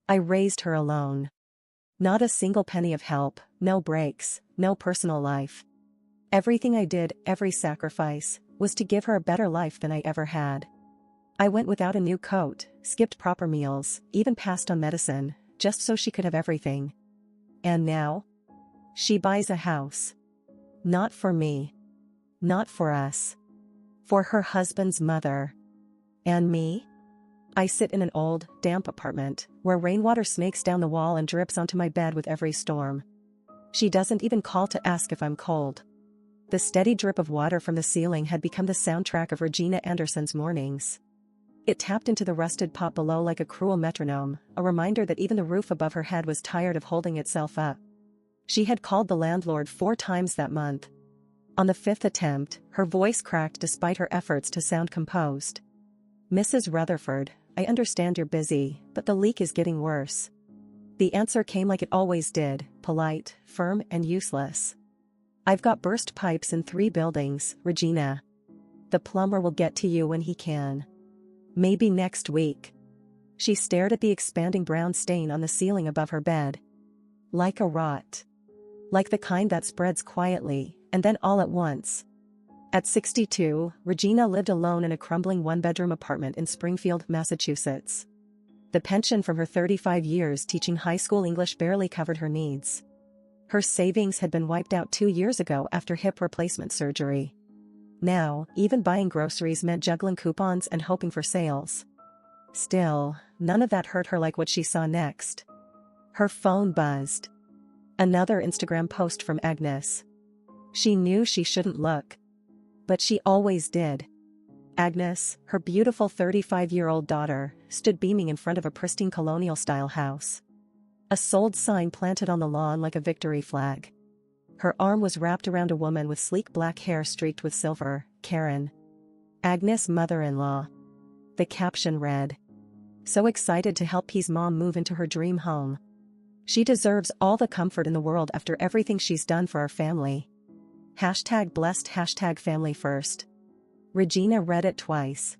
I raised her alone. Not a single penny of help, no breaks, no personal life. Everything I did, every sacrifice, was to give her a better life than I ever had. I went without a new coat, skipped proper meals, even passed on medicine, just so she could have everything. And now? She buys a house. Not for me. Not for us. For her husband's mother. And me? I sit in an old, damp apartment, where rainwater snakes down the wall and drips onto my bed with every storm. She doesn't even call to ask if I'm cold. The steady drip of water from the ceiling had become the soundtrack of Regina Anderson's mornings. It tapped into the rusted pot below like a cruel metronome, a reminder that even the roof above her head was tired of holding itself up. She had called the landlord 4 times that month. On the 5th attempt, her voice cracked despite her efforts to sound composed. "Mrs. Rutherford, I understand you're busy, but the leak is getting worse." The answer came like it always did, polite, firm, and useless. "I've got burst pipes in 3 buildings, Regina. The plumber will get to you when he can. Maybe next week." She stared at the expanding brown stain on the ceiling above her bed. Like a rot. Like the kind that spreads quietly, and then all at once. At 62, Regina lived alone in a crumbling 1-bedroom apartment in Springfield, Massachusetts. The pension from her 35 years teaching high school English barely covered her needs. Her savings had been wiped out 2 years ago after hip replacement surgery. Now, even buying groceries meant juggling coupons and hoping for sales. Still, none of that hurt her like what she saw next. Her phone buzzed. Another Instagram post from Agnes. She knew she shouldn't look. But she always did. Agnes, her beautiful 35-year-old daughter, stood beaming in front of a pristine colonial-style house. A sold sign planted on the lawn like a victory flag. Her arm was wrapped around a woman with sleek black hair streaked with silver, Karen. Agnes' mother-in-law. The caption read, "So excited to help P's mom move into her dream home. She deserves all the comfort in the world after everything she's done for our family. #blessed #family first." Regina read it twice.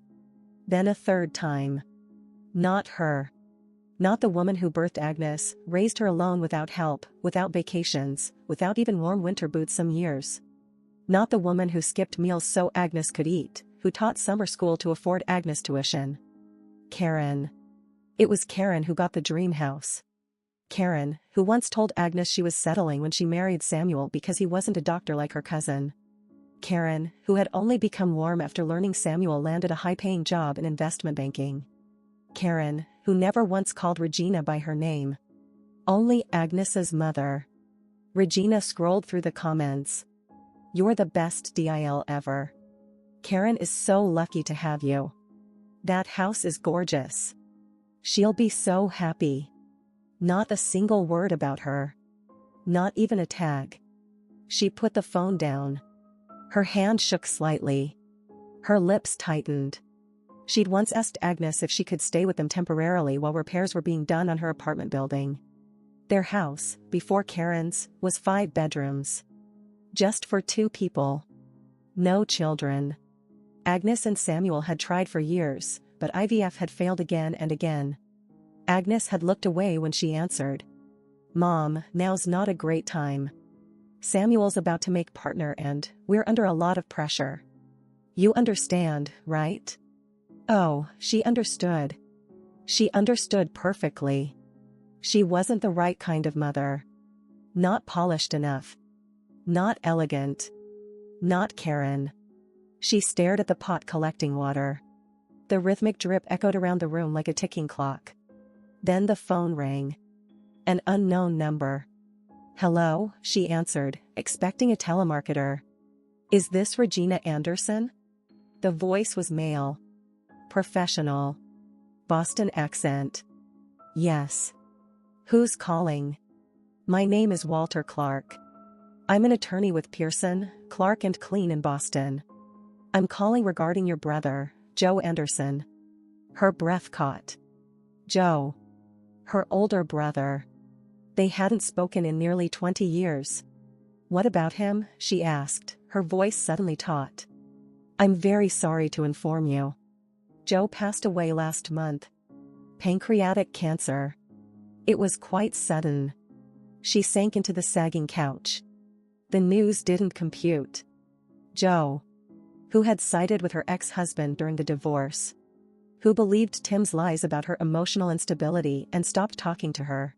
Then a 3rd time. Not her. Not the woman who birthed Agnes, raised her alone without help, without vacations, without even warm winter boots some years. Not the woman who skipped meals so Agnes could eat, who taught summer school to afford Agnes tuition. Karen. It was Karen who got the dream house. Karen, who once told Agnes she was settling when she married Samuel because he wasn't a doctor like her cousin. Karen, who had only become warm after learning Samuel landed a high-paying job in investment banking. Karen, who never once called Regina by her name. Only Agnes's mother. Regina scrolled through the comments. "You're the best DIL ever. Karen is so lucky to have you. That house is gorgeous. She'll be so happy." Not a single word about her. Not even a tag. She put the phone down. Her hand shook slightly. Her lips tightened. She'd once asked Agnes if she could stay with them temporarily while repairs were being done on her apartment building. Their house, before Karen's, was 5 bedrooms. Just for 2 people. No children. Agnes and Samuel had tried for years, but IVF had failed again and again. Agnes had looked away when she answered. "Mom, now's not a great time. Samuel's about to make partner and we're under a lot of pressure. You understand, right?" Oh, she understood. She understood perfectly. She wasn't the right kind of mother. Not polished enough. Not elegant. Not Karen. She stared at the pot collecting water. The rhythmic drip echoed around the room like a ticking clock. Then the phone rang. An unknown number. "Hello," she answered, expecting a telemarketer. "Is this Regina Anderson?" The voice was male. Professional. Boston accent. "Yes." "Who's calling?" "My name is Walter Clark. I'm an attorney with Pearson, Clark and Clean in Boston. I'm calling regarding your brother, Joe Anderson." Her breath caught. Joe. Her older brother. They hadn't spoken in nearly 20 years. "What about him?" she asked, her voice suddenly taut. "I'm very sorry to inform you. Joe passed away last month. Pancreatic cancer." It was quite sudden. She sank into the sagging couch. The news didn't compute. Joe, who had sided with her ex-husband during the divorce, who believed Tim's lies about her emotional instability and stopped talking to her.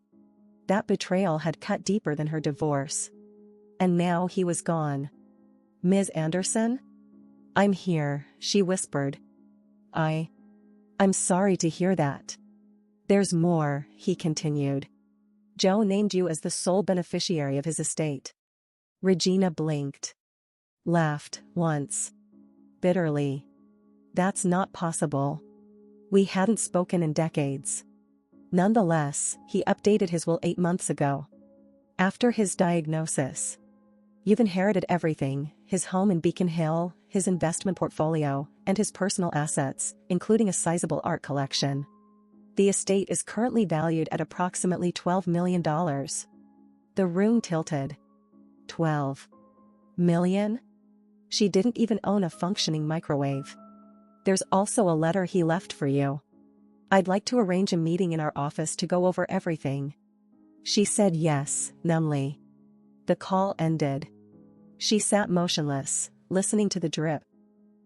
That betrayal had cut deeper than her divorce. And now he was gone. "Ms. Anderson? I'm here," she whispered. I'm sorry to hear that. There's more," he continued. "Joe named you as the sole beneficiary of his estate." Regina blinked. Laughed, once. Bitterly. "That's not possible. We hadn't spoken in decades." Nonetheless, he updated his will 8 months ago. After his diagnosis. "You've inherited everything: his home in Beacon Hill, his investment portfolio, and his personal assets, including a sizable art collection. The estate is currently valued at approximately $12 million. The room tilted. 12 million? She didn't even own a functioning microwave. "There's also a letter he left for you. I'd like to arrange a meeting in our office to go over everything." She said yes, numbly. The call ended. She sat motionless, listening to the drip.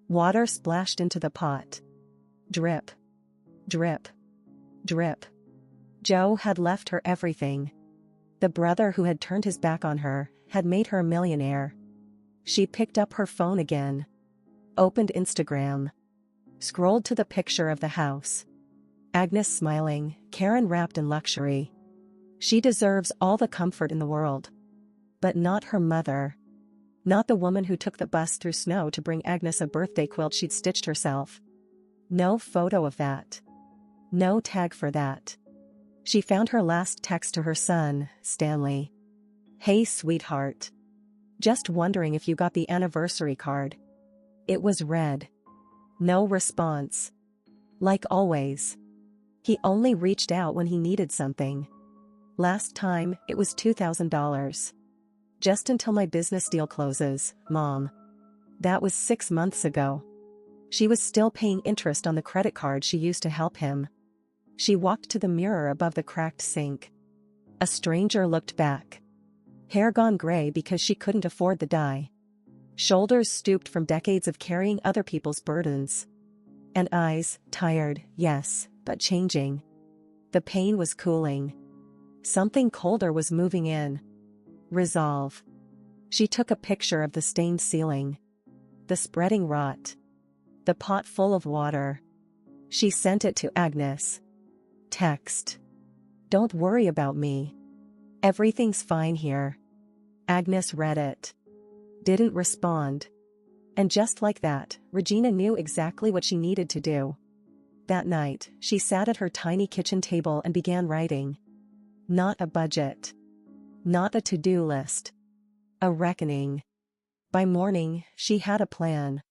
Water splashed into the pot. Drip. Drip. Drip. Joe had left her everything. The brother who had turned his back on her had made her a millionaire. She picked up her phone again. Opened Instagram. Scrolled to the picture of the house. Agnes smiling, Karen wrapped in luxury. She deserves all the comfort in the world. But not her mother. Not the woman who took the bus through snow to bring Agnes a birthday quilt she'd stitched herself. No photo of that. No tag for that. She found her last text to her son, Stanley. "Hey sweetheart. Just wondering if you got the anniversary card." It was read. No response. Like always. He only reached out when he needed something. "Last time, it was $2,000. Just until my business deal closes, Mom." That was 6 months ago. She was still paying interest on the credit card she used to help him. She walked to the mirror above the cracked sink. A stranger looked back. Hair gone gray because she couldn't afford the dye. Shoulders stooped from decades of carrying other people's burdens. And eyes, tired, yes, but changing. The pain was cooling. Something colder was moving in. Resolve. She took a picture of the stained ceiling. The spreading rot. The pot full of water. She sent it to Agnes. Text. "Don't worry about me. Everything's fine here." Agnes read it. Didn't respond. And just like that, Regina knew exactly what she needed to do. That night, she sat at her tiny kitchen table and began writing. Not a budget. Not a to-do list. A reckoning. By morning, she had a plan.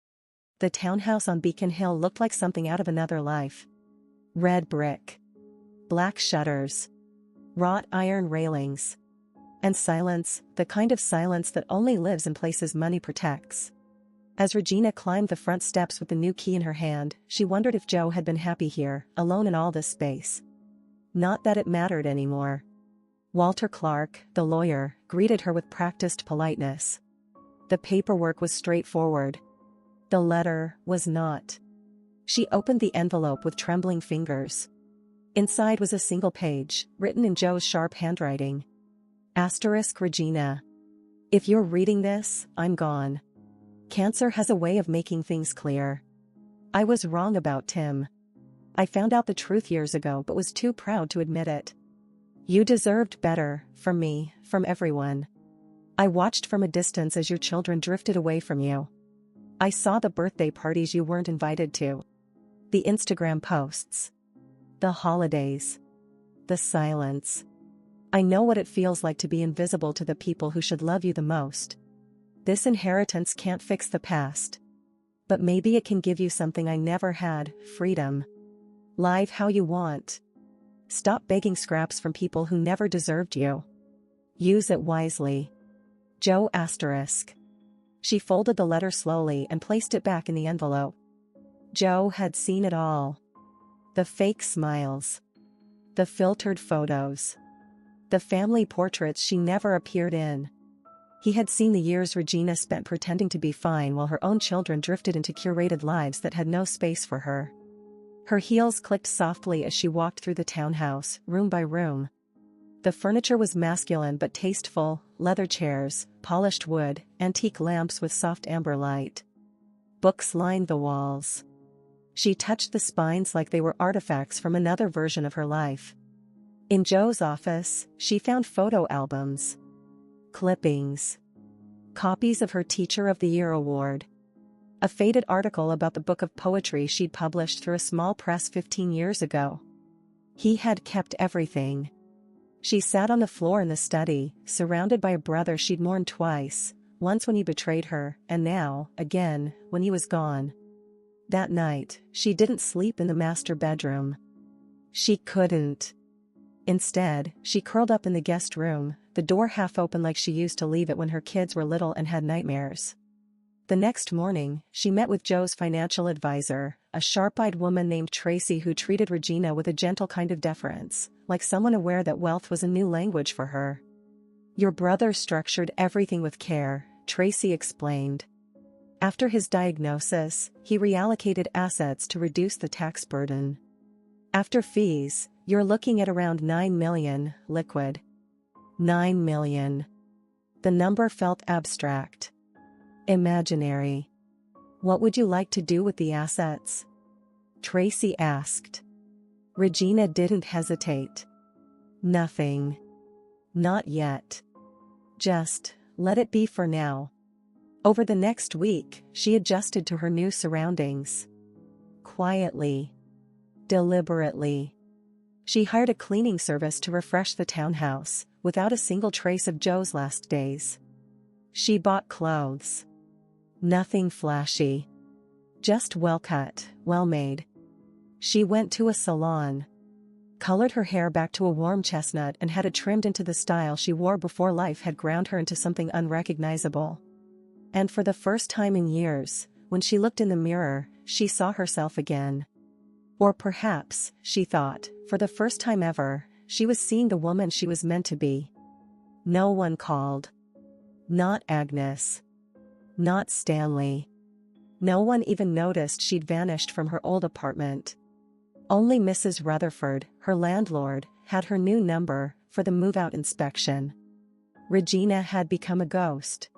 The townhouse on Beacon Hill looked like something out of another life. Red brick. Black shutters. Wrought iron railings. And silence, the kind of silence that only lives in places money protects. As Regina climbed the front steps with the new key in her hand, she wondered if Joe had been happy here, alone in all this space. Not that it mattered anymore. Walter Clark, the lawyer, greeted her with practiced politeness. The paperwork was straightforward. The letter was not. She opened the envelope with trembling fingers. Inside was a single page, written in Joe's sharp handwriting. Asterisk Regina. If you're reading this, I'm gone. Cancer has a way of making things clear. I was wrong about Tim. I found out the truth years ago but was too proud to admit it. You deserved better, from me, from everyone. I watched from a distance as your children drifted away from you. I saw the birthday parties you weren't invited to. The Instagram posts. The holidays. The silence. I know what it feels like to be invisible to the people who should love you the most. This inheritance can't fix the past. But maybe it can give you something I never had, freedom. Live how you want. Stop begging scraps from people who never deserved you. Use it wisely. Joe asterisk. She folded the letter slowly and placed it back in the envelope. Joe had seen it all. The fake smiles. The filtered photos. The family portraits she never appeared in. He had seen the years Regina spent pretending to be fine while her own children drifted into curated lives that had no space for her. Her heels clicked softly as she walked through the townhouse, room by room. The furniture was masculine but tasteful: leather chairs, polished wood, antique lamps with soft amber light. Books lined the walls. She touched the spines like they were artifacts from another version of her life. In Joe's office, she found photo albums, clippings, copies of her Teacher of the Year award, a faded article about the book of poetry she'd published through a small press 15 years ago. He had kept everything. She sat on the floor in the study, surrounded by a brother she'd mourned twice, once when he betrayed her, and now, again, when he was gone. That night, she didn't sleep in the master bedroom. She couldn't. Instead, she curled up in the guest room, the door half open like she used to leave it when her kids were little and had nightmares. The next morning, she met with Joe's financial advisor, a sharp-eyed woman named Tracy who treated Regina with a gentle kind of deference, like someone aware that wealth was a new language for her. "Your brother structured everything with care," Tracy explained. "After his diagnosis, he reallocated assets to reduce the tax burden. After fees, you're looking at around $9 million, liquid." $9 million. The number felt abstract. Imaginary. "What would you like to do with the assets?" Tracy asked. Regina didn't hesitate. "Nothing. Not yet. Just, let it be for now." Over the next week, she adjusted to her new surroundings. Quietly. Deliberately. She hired a cleaning service to refresh the townhouse, without a single trace of Joe's last days. She bought clothes. Nothing flashy. Just well-cut, well-made. She went to a salon. Colored her hair back to a warm chestnut and had it trimmed into the style she wore before life had ground her into something unrecognizable. And for the first time in years, when she looked in the mirror, she saw herself again. Or perhaps, she thought, for the first time ever, she was seeing the woman she was meant to be. No one called. Not Agnes. Not Stanley. No one even noticed she'd vanished from her old apartment. Only Mrs. Rutherford, her landlord, had her new number for the move-out inspection. Regina had become a ghost.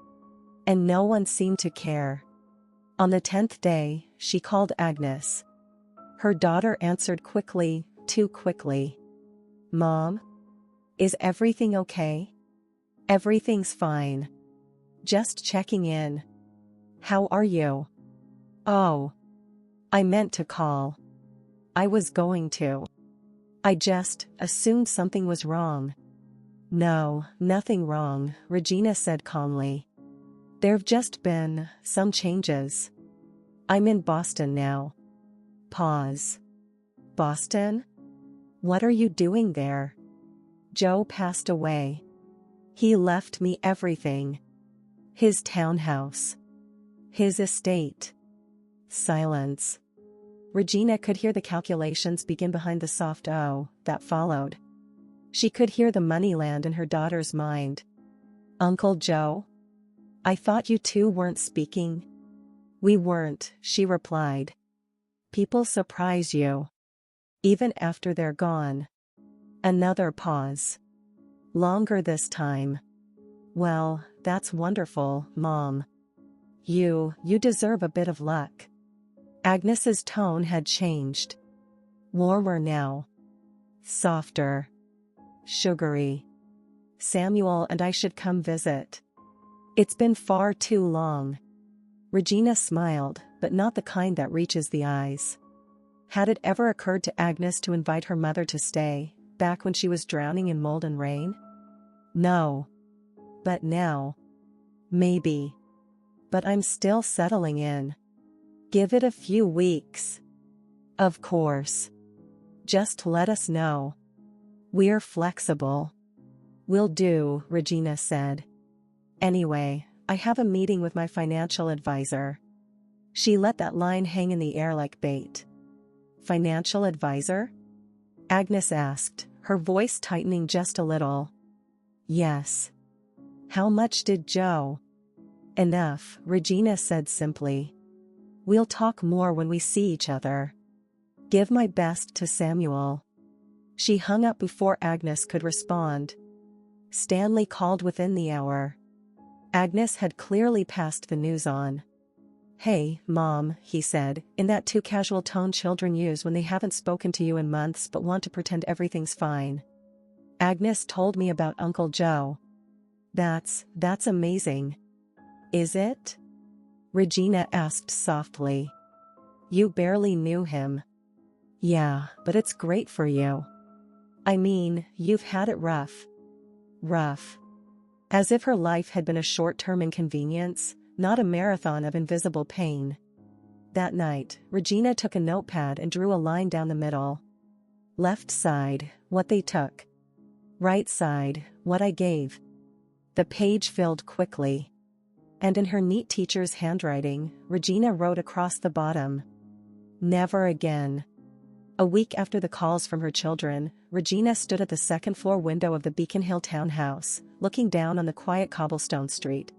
And no one seemed to care. On the 10th day, she called Agnes. Her daughter answered quickly, too quickly. "Mom? Is everything okay?" "Everything's fine. Just checking in. How are you?" "Oh. I meant to call. I was going to. I just assumed something was wrong." "No, nothing wrong," Regina said calmly. "There've just been some changes. I'm in Boston now." Pause. "Boston? What are you doing there?" "Joe passed away. He left me everything. His townhouse. His estate." Silence. Regina could hear the calculations begin behind the soft "oh" that followed. She could hear the money land in her daughter's mind. "Uncle Joe? I thought you two weren't speaking." "We weren't," she replied. "People surprise you. Even after they're gone." Another pause. Longer this time. "Well, that's wonderful, Mom. You deserve a bit of luck." Agnes's tone had changed. Warmer now. Softer. Sugary. "Samuel and I should come visit. It's been far too long." Regina smiled, but not the kind that reaches the eyes. Had it ever occurred to Agnes to invite her mother to stay, back when she was drowning in mold and rain? No. But now. Maybe. But I'm still settling in. Give it a few weeks. Of course. Just let us know. We're flexible. Will do, Regina said. Anyway, I have a meeting with my financial advisor. She let that line hang in the air like bait. Financial advisor? Agnes asked, her voice tightening just a little. Yes. How much did Joe? Enough, Regina said simply. We'll talk more when we see each other. Give my best to Samuel. She hung up before Agnes could respond. Stanley called within the hour. Agnes had clearly passed the news on. Hey, Mom, he said, in that too casual tone children use when they haven't spoken to you in months but want to pretend everything's fine. Agnes told me about Uncle Joe. That's amazing. Is it? Regina asked softly. You barely knew him. Yeah, but it's great for you. I mean, you've had it rough. Rough. As if her life had been a short-term inconvenience, not a marathon of invisible pain. That night, Regina took a notepad and drew a line down the middle. Left side, what they took. Right side, what I gave. The page filled quickly. And in her neat teacher's handwriting, Regina wrote across the bottom. Never again. A week after the calls from her children, Regina stood at the second-floor window of the Beacon Hill townhouse, looking down on the quiet cobblestone street.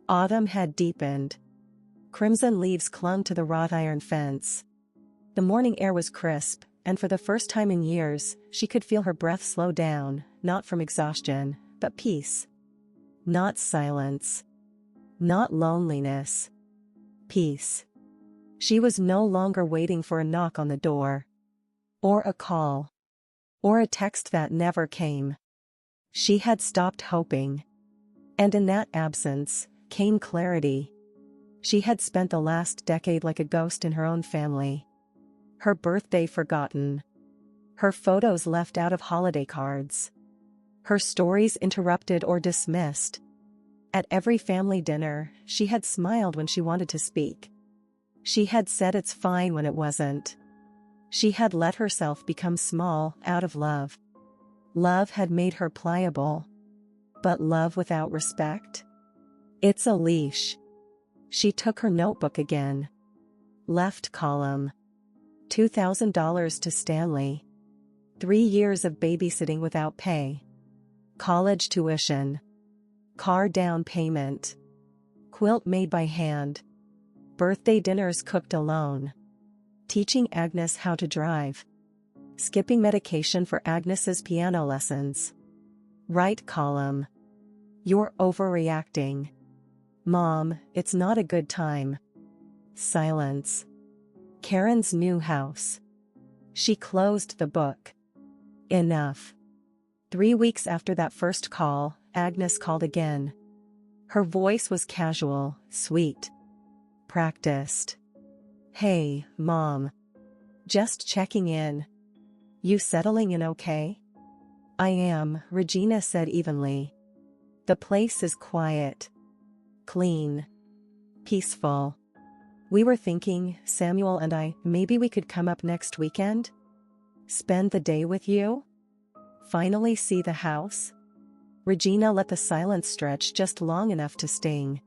Autumn had deepened. Crimson leaves clung to the wrought iron fence. The morning air was crisp, and for the first time in years, she could feel her breath slow down, not from exhaustion, but peace. Not silence. Not loneliness. Peace. She was no longer waiting for a knock on the door. Or a call. Or a text that never came. She had stopped hoping. And in that absence, came clarity. She had spent the last decade like a ghost in her own family. Her birthday forgotten. Her photos left out of holiday cards. Her stories interrupted or dismissed. At every family dinner, she had smiled when she wanted to speak. She had said it's fine when it wasn't. She had let herself become small out of love. Love had made her pliable. But love without respect? It's a leash. She took her notebook again. Left column. $2,000 to Stanley. 3 years of babysitting without pay. College tuition. Car down payment. Quilt made by hand. Birthday dinners cooked alone. Teaching Agnes how to drive. Skipping medication for Agnes's piano lessons. Right column. You're overreacting. Mom, it's not a good time. Silence. Karen's new house. She closed the book. Enough. 3 weeks after that first call, Agnes called again. Her voice was casual, sweet. Practiced. Hey, Mom. Just checking in. You settling in okay? I am, Regina said evenly. The place is quiet. Clean. Peaceful. We were thinking, Samuel and I, maybe we could come up next weekend? Spend the day with you? Finally see the house? Regina let the silence stretch just long enough to sting.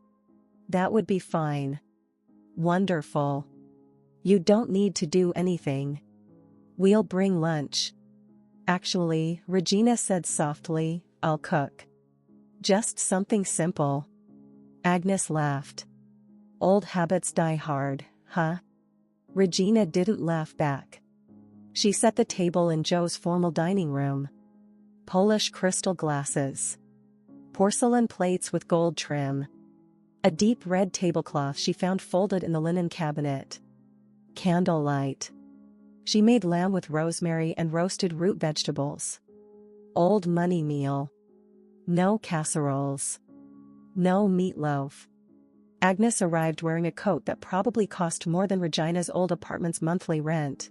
That would be fine. Wonderful. You don't need to do anything. We'll bring lunch. Actually, Regina said softly, I'll cook. Just something simple. Agnes laughed. Old habits die hard, huh? Regina didn't laugh back. She set the table in Joe's formal dining room. Polish crystal glasses. Porcelain plates with gold trim. A deep red tablecloth she found folded in the linen cabinet. Candlelight. She made lamb with rosemary and roasted root vegetables. Old money meal. No casseroles. No meatloaf. Agnes arrived wearing a coat that probably cost more than Regina's old apartment's monthly rent.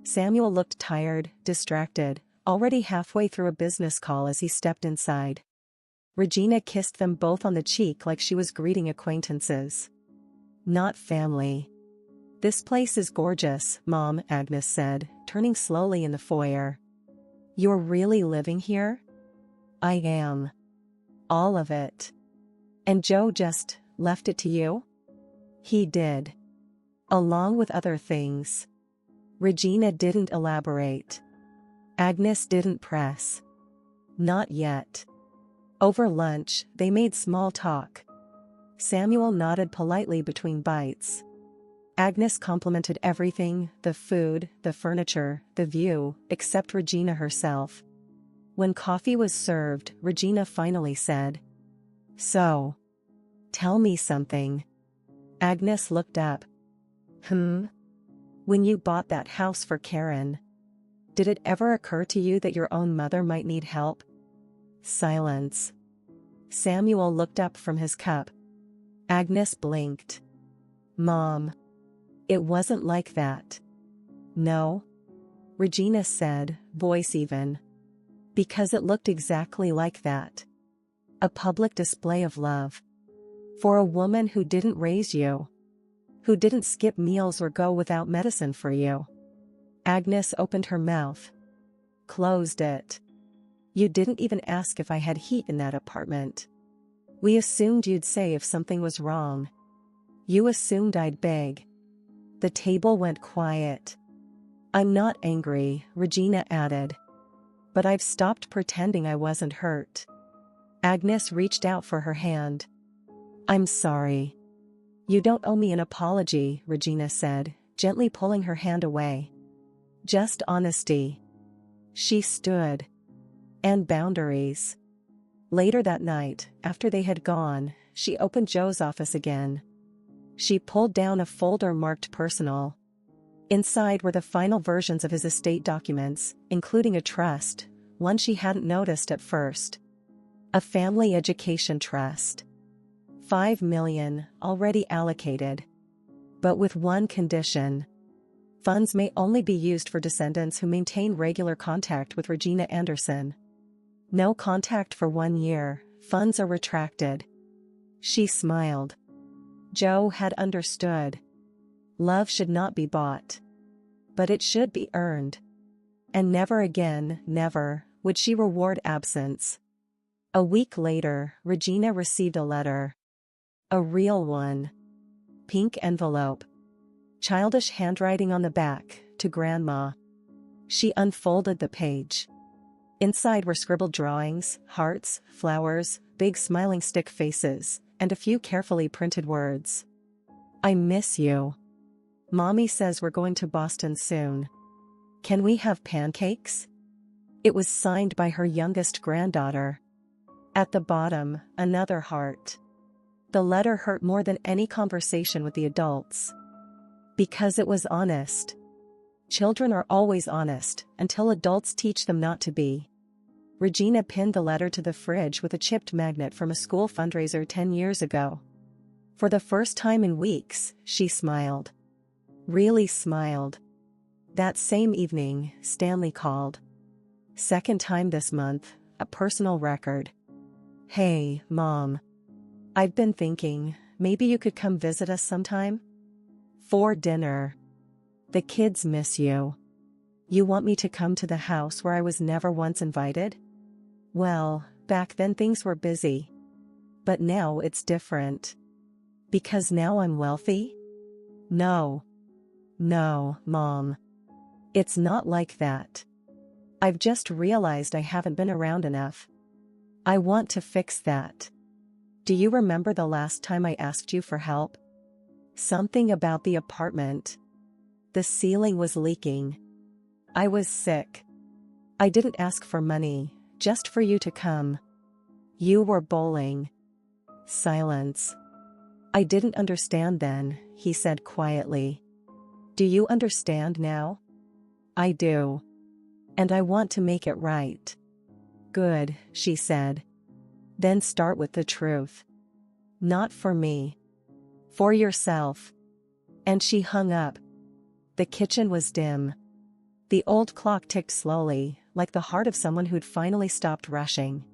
Samuel looked tired, distracted, already halfway through a business call as he stepped inside. Regina kissed them both on the cheek like she was greeting acquaintances. Not family. This place is gorgeous, Mom, Agnes said, turning slowly in the foyer. You're really living here? I am. All of it. And Joe just left it to you? He did. Along with other things. Regina didn't elaborate. Agnes didn't press. Not yet. Over lunch, they made small talk. Samuel nodded politely between bites. Agnes complimented everything, the food, the furniture, the view, except Regina herself. When coffee was served, Regina finally said, "So, tell me something." Agnes looked up. When you bought that house for Karen, did it ever occur to you that your own mother might need help?" Silence. Samuel looked up from his cup. Agnes blinked. "Mom. It wasn't like that." "No?" Regina said, voice even. "Because it looked exactly like that. A public display of love. For a woman who didn't raise you. Who didn't skip meals or go without medicine for you." Agnes opened her mouth. Closed it. "You didn't even ask if I had heat in that apartment. We assumed you'd say if something was wrong. You assumed I'd beg." The table went quiet. "I'm not angry," Regina added. "But I've stopped pretending I wasn't hurt." Agnes reached out for her hand. "I'm sorry." "You don't owe me an apology," Regina said, gently pulling her hand away. "Just honesty." She stood. And boundaries. Later that night, after they had gone, she opened Joe's office again. She pulled down a folder marked personal. Inside were the final versions of his estate documents, including a trust, one she hadn't noticed at first. A family education trust. $5 million, already allocated. But with one condition. Funds may only be used for descendants who maintain regular contact with Regina Anderson. No contact for 1 year, funds are retracted. She smiled. Joe had understood. Love should not be bought. But it should be earned. And never again, never, would she reward absence. A week later, Regina received a letter. A real one. Pink envelope. Childish handwriting on the back, to Grandma. She unfolded the page. Inside were scribbled drawings, hearts, flowers, big smiling stick faces, and a few carefully printed words. "I miss you. Mommy says we're going to Boston soon. Can we have pancakes?" It was signed by her youngest granddaughter. At the bottom, another heart. The letter hurt more than any conversation with the adults. Because it was honest. Children are always honest, until adults teach them not to be. Regina pinned the letter to the fridge with a chipped magnet from a school fundraiser 10 years ago. For the first time in weeks, she smiled. Really smiled. That same evening, Stanley called. Second time this month, a personal record. "Hey, Mom. I've been thinking, maybe you could come visit us sometime? For dinner. The kids miss you. You want me to come to the house where I was never once invited? Well, back then things were busy. But now it's different. Because now I'm wealthy? No. No, Mom. It's not like that. I've just realized I haven't been around enough. I want to fix that. Do you remember the last time I asked you for help? Something about the apartment. The ceiling was leaking. I was sick. I didn't ask for money, just for you to come. You were bowling." Silence. "I didn't understand then," he said quietly. "Do you understand now?" "I do. And I want to make it right." "Good," she said. "Then start with the truth. Not for me. For yourself." And she hung up. The kitchen was dim. The old clock ticked slowly, like the heart of someone who'd finally stopped rushing.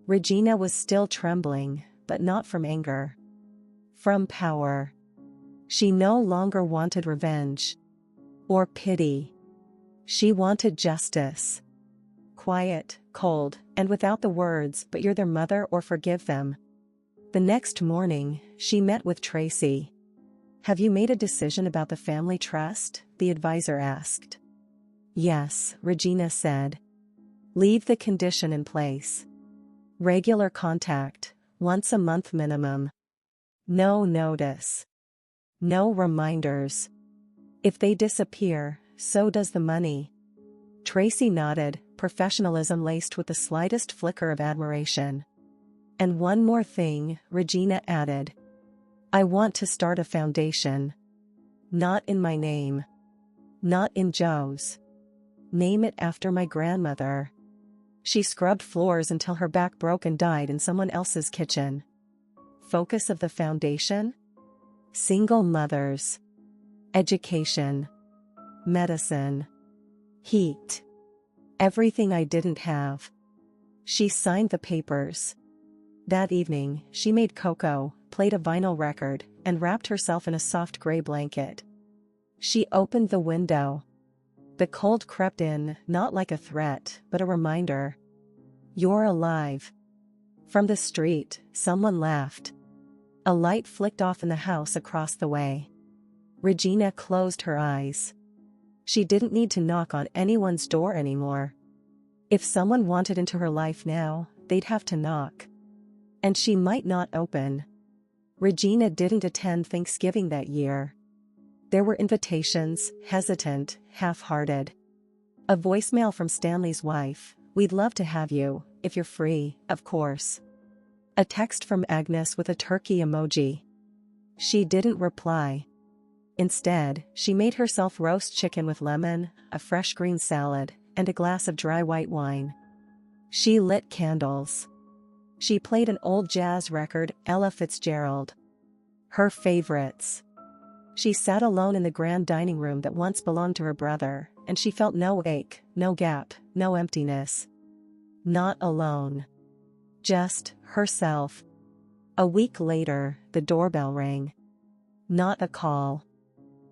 Regina was still trembling, but not from anger. From power. She no longer wanted revenge. Or pity. She wanted justice. Quiet, cold, and without the words, "But you're their mother," or "Forgive them." The next morning, she met with Tracy. "Have you made a decision about the family trust?" the advisor asked. "Yes," Regina said. "Leave the condition in place." Regular contact, once a month minimum. No notice. No reminders. If they disappear, so does the money. Tracy nodded, professionalism laced with the slightest flicker of admiration. And one more thing, Regina added. I want to start a foundation. Not in my name. Not in Joe's. Name it after my grandmother. She scrubbed floors until her back broke and died in someone else's kitchen. Focus of the foundation? Single mothers. Education. Medicine. Heat. Everything I didn't have. She signed the papers. That evening, she made cocoa, played a vinyl record, and wrapped herself in a soft gray blanket. She opened the window. The cold crept in, not like a threat, but a reminder. You're alive. From the street, someone laughed. A light flicked off in the house across the way. Regina closed her eyes. She didn't need to knock on anyone's door anymore. If someone wanted into her life now, they'd have to knock. And she might not open. Regina didn't attend Thanksgiving that year. There were invitations, hesitant, half-hearted. A voicemail from Stanley's wife, we'd love to have you, if you're free, of course. A text from Agnes with a turkey emoji. She didn't reply. Instead, she made herself roast chicken with lemon, a fresh green salad, and a glass of dry white wine. She lit candles. She played an old jazz record, Ella Fitzgerald. Her favorites. She sat alone in the grand dining room that once belonged to her brother, and she felt no ache, no gap, no emptiness. Not alone. Just herself. A week later, the doorbell rang. Not a call.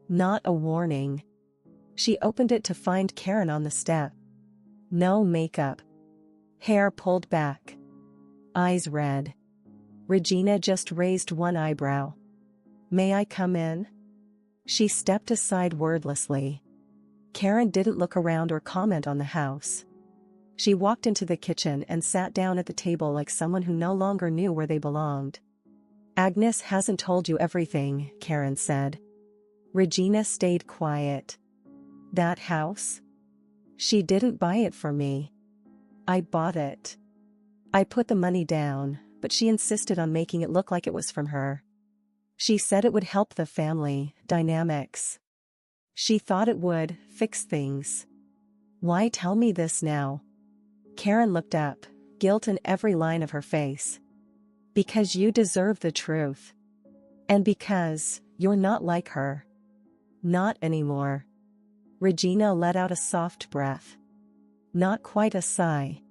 Not a warning. She opened it to find Karen on the step. No makeup. Hair pulled back. Eyes red. Regina just raised one eyebrow. May I come in? She stepped aside wordlessly. Karen didn't look around or comment on the house. She walked into the kitchen and sat down at the table like someone who no longer knew where they belonged. Agnes hasn't told you everything, Karen said. Regina stayed quiet. That house? She didn't buy it for me. I bought it. I put the money down, but she insisted on making it look like it was from her. She said it would help the family dynamics. She thought it would fix things. Why tell me this now? Karen looked up, guilt in every line of her face. Because you deserve the truth. And because you're not like her. Not anymore. Regina let out a soft breath. Not quite a sigh.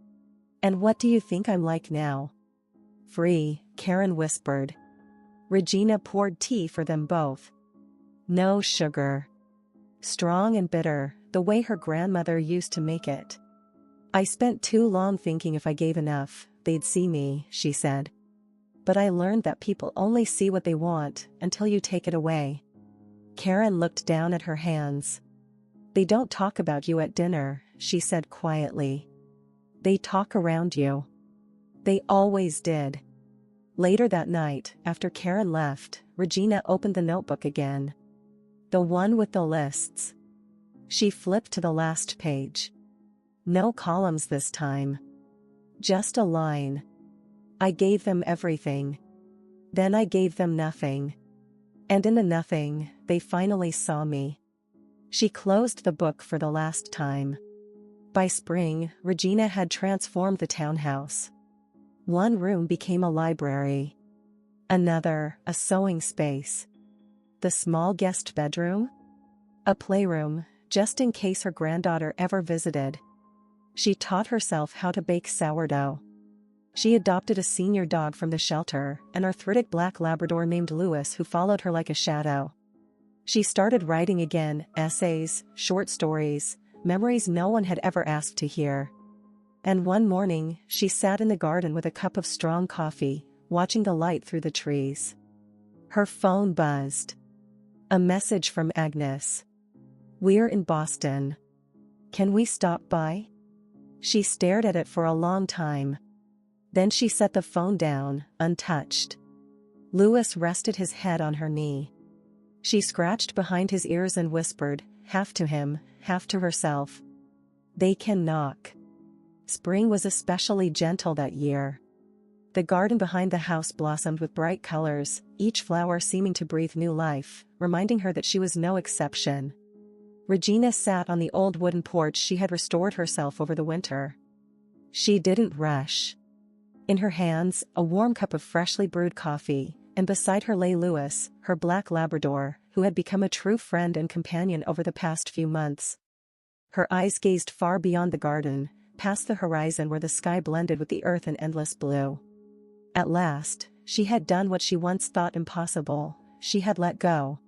And what do you think I'm like now? Free, Karen whispered. Regina poured tea for them both. No sugar. Strong and bitter, the way her grandmother used to make it. I spent too long thinking if I gave enough, they'd see me, she said. But I learned that people only see what they want until you take it away. Karen looked down at her hands. They don't talk about you at dinner, she said quietly. They talk around you. They always did. Later that night, after Karen left, Regina opened the notebook again. The one with the lists. She flipped to the last page. No columns this time. Just a line. I gave them everything. Then I gave them nothing. And in the nothing, they finally saw me. She closed the book for the last time. By spring, Regina had transformed the townhouse. One room became a library. Another, a sewing space. The small guest bedroom? A playroom, just in case her granddaughter ever visited. She taught herself how to bake sourdough. She adopted a senior dog from the shelter, an arthritic black Labrador named Louis who followed her like a shadow. She started writing again, essays, short stories, memories no one had ever asked to hear. And one morning, she sat in the garden with a cup of strong coffee, watching the light through the trees. Her phone buzzed. A message from Agnes. We're in Then she set the phone down, untouched. Louis rested his head on her knee. She scratched behind his ears and whispered, half to him, half to herself. "They can knock." Spring was especially gentle that year. The garden behind the house blossomed with bright colors, each flower seeming to breathe new life, reminding her that she was no exception. Regina sat on the old wooden porch she had restored herself over the winter. She didn't rush. In her hands, a warm cup of freshly brewed coffee, and beside her lay Louis, her black Labrador, who had become a true friend and companion over the past few months. Her eyes gazed far beyond the garden, past the horizon where the sky blended with the earth in endless blue. At last, she had done what she once thought impossible. She had let go.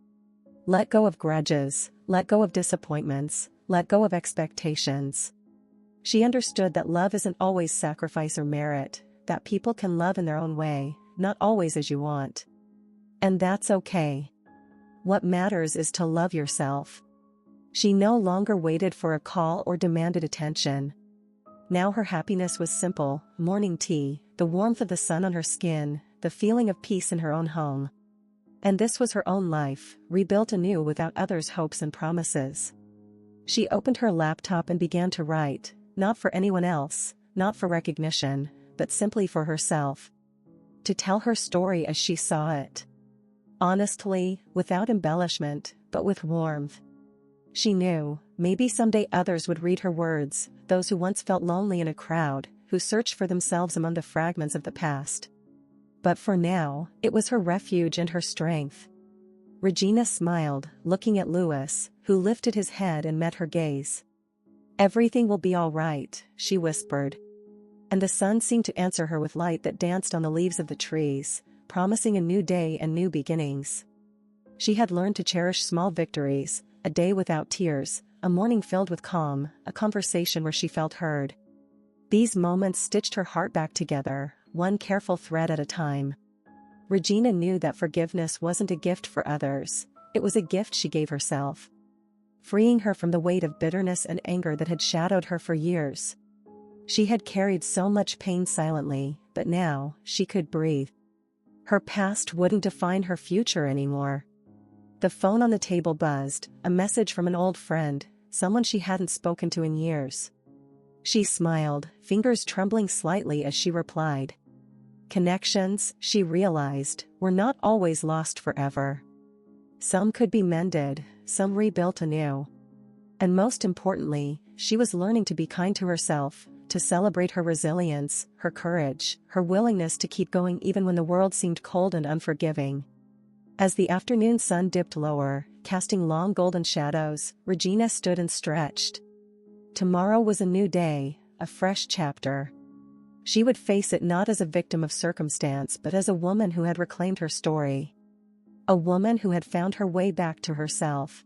Let go of grudges, let go of disappointments, let go of expectations. She understood that love isn't always sacrifice or merit, that people can love in their own way, not always as you want. And that's okay. What matters is to love yourself. She no longer waited for a call or demanded attention. Now her happiness was simple: morning tea, the warmth of the sun on her skin, the feeling of peace in her own home. And this was her own life, rebuilt anew without others' hopes and promises. She opened her laptop and began to write, not for anyone else, not for recognition, but simply for herself. To tell her story as she saw it. Honestly, without embellishment, but with warmth. She knew, maybe someday others would read her words, those who once felt lonely in a crowd, who searched for themselves among the fragments of the past. But for now, it was her refuge and her strength. Regina smiled, looking at Louis, who lifted his head and met her gaze. "Everything will be all right," she whispered. And the sun seemed to answer her with light that danced on the leaves of the trees, promising a new day and new beginnings. She had learned to cherish small victories, a day without tears, a morning filled with calm, a conversation where she felt heard. These moments stitched her heart back together, one careful thread at a time. Regina knew that forgiveness wasn't a gift for others, it was a gift she gave herself. Freeing her from the weight of bitterness and anger that had shadowed her for years. She had carried so much pain silently, but now, she could breathe. Her past wouldn't define her future anymore. The phone on the table buzzed, a message from an old friend, someone she hadn't spoken to in years. She smiled, fingers trembling slightly as she replied. Connections, she realized, were not always lost forever. Some could be mended, some rebuilt anew. And most importantly, she was learning to be kind to herself, to celebrate her resilience, her courage, her willingness to keep going even when the world seemed cold and unforgiving. As the afternoon sun dipped lower, casting long golden shadows, Regina stood and stretched. Tomorrow was a new day, a fresh chapter. She would face it not as a victim of circumstance but as a woman who had reclaimed her story. A woman who had found her way back to herself.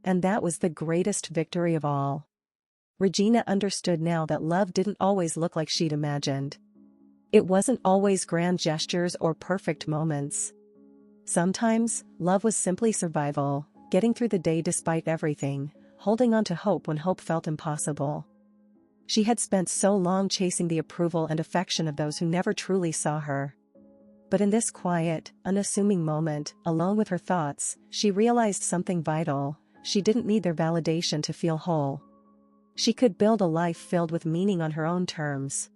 And that was the greatest victory of all. Regina understood now that love didn't always look like she'd imagined. It wasn't always grand gestures or perfect moments. Sometimes, love was simply survival, getting through the day despite everything, holding on to hope when hope felt impossible. She had spent so long chasing the approval and affection of those who never truly saw her. But in this quiet, unassuming moment, alone with her thoughts, she realized something vital: she didn't need their validation to feel whole. She could build a life filled with meaning on her own terms.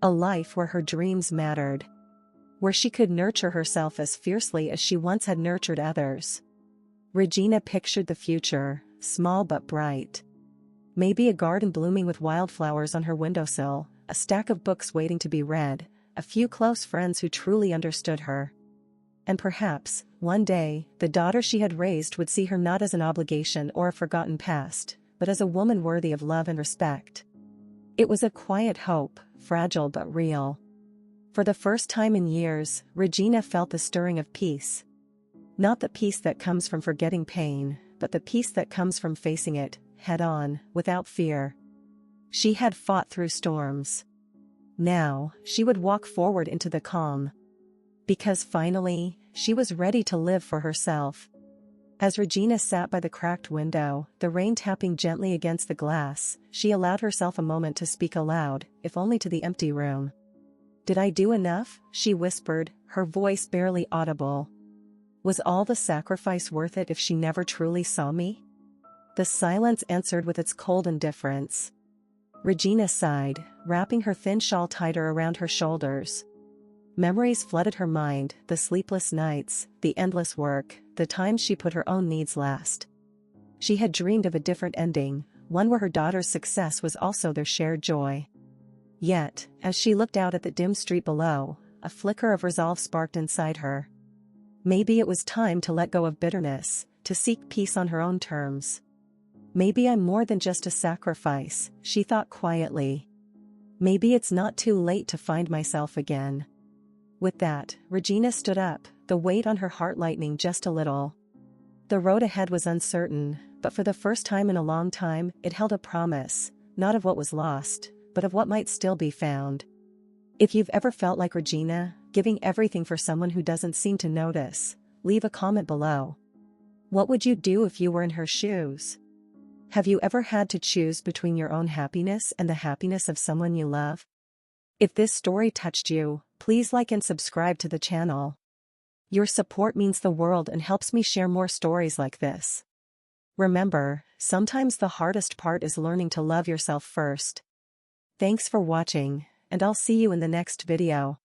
A life where her dreams mattered. Where she could nurture herself as fiercely as she once had nurtured others. Regina pictured the future, small but bright. Maybe a garden blooming with wildflowers on her windowsill, a stack of books waiting to be read, a few close friends who truly understood her. And perhaps, one day, the daughter she had raised would see her not as an obligation or a forgotten past, but as a woman worthy of love and respect. It was a quiet hope, fragile but real. For the first time in years, Regina felt the stirring of peace. Not the peace that comes from forgetting pain, but the peace that comes from facing it, head-on, without fear. She had fought through storms. Now, she would walk forward into the calm. Because finally, she was ready to live for herself. As Regina sat by the cracked window, the rain tapping gently against the glass, she allowed herself a moment to speak aloud, if only to the empty room. Did I do enough? She whispered, her voice barely audible. Was all the sacrifice worth it if she never truly saw me? The silence answered with its cold indifference. Regina sighed, wrapping her thin shawl tighter around her shoulders. Memories flooded her mind, the sleepless nights, the endless work, the times she put her own needs last. She had dreamed of a different ending, one where her daughter's success was also their shared joy. Yet, as she looked out at the dim street below, a flicker of resolve sparked inside her. Maybe it was time to let go of bitterness, to seek peace on her own terms. Maybe I'm more than just a sacrifice, she thought quietly. Maybe it's not too late to find myself again. With that, Regina stood up, the weight on her heart lightening just a little. The road ahead was uncertain, but for the first time in a long time, it held a promise, not of what was lost, but of what might still be found. If you've ever felt like Regina, giving everything for someone who doesn't seem to notice, leave a comment below. What would you do if you were in her shoes? Have you ever had to choose between your own happiness and the happiness of someone you love? If this story touched you, please like and subscribe to the channel. Your support means the world and helps me share more stories like this. Remember, sometimes the hardest part is learning to love yourself first. Thanks for watching, and I'll see you in the next video.